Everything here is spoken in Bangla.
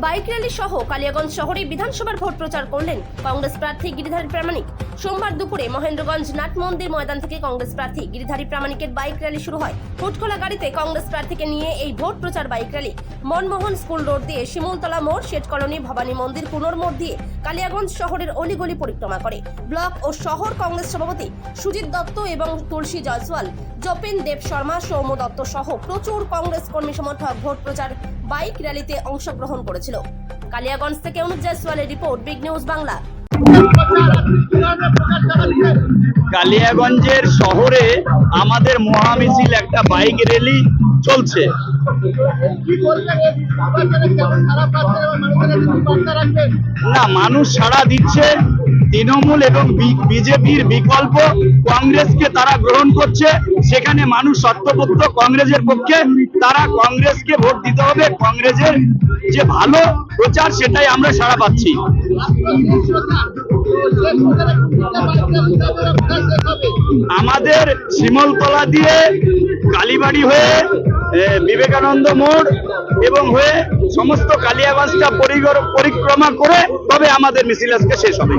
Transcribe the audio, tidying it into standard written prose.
বাইক র্যালি সহ কালিয়াগঞ্জ শহরে বিধানসভার ভোট প্রচার করলেন কংগ্রেস প্রার্থী গিরিধারী প্রামাণিক। সোমবার দুপুরে মহেন্দ্রগঞ্জ নাট মন্দির ময়দান থেকে কংগ্রেস প্রার্থী গিরিধারী প্রামাণিকের বাইক র্যালি শুরু হয়। ফুটখোলা গাড়িতে কংগ্রেস প্রার্থীকে নিয়ে এই ভোট প্রচার bike rally Manmohan school road দিয়ে শিমুলতলা মোড়, শেঠ কলোনি, ভবানী মন্দির, কুনোর মোড় দিয়ে কালিয়াগঞ্জ শহরের অলিগলি পরিক্রমা করে। ব্লক ও শহর কংগ্রেস সভাপতি সুজিত দত্ত এবং তুলসী জয়সওয়াল, জপেন দেব শর্মা, সৌম্য দত্ত সহ প্রচুর কংগ্রেস কর্মী সমর্থক ভোট প্রচার বাইক র্যালিতে অংশগ্রহণ করেছিল। কালিয়াগঞ্জ থেকে অনুজ জয়সওয়ালের রিপোর্ট, বিগ নিউজ বাংলা। কালিয়াগঞ্জের শহরে আমাদের মহামিছিল একটা বাইক র্যালি চলছে। না, মানুষ সাড়া দিচ্ছে। তৃণমূল এবং বিজেপির বিকল্প কংগ্রেসকে তারা গ্রহণ করছে। সেখানে মানুষ সত্যপত্র কংগ্রেসের পক্ষে, তারা কংগ্রেসকে ভোট দিতে হবে। কংগ্রেসের যে ভালো প্রচার সেটাই আমরা সাড়া পাচ্ছি। আমাদের শিমলতলা দিয়ে কালীবাড়ি হয়ে বিবেকানন্দ মোড় এবং হয়ে সমস্ত কালিয়াগঞ্জটা পরিক্রমা করে তবে আমাদের মিছিল আজকে শেষ হবে।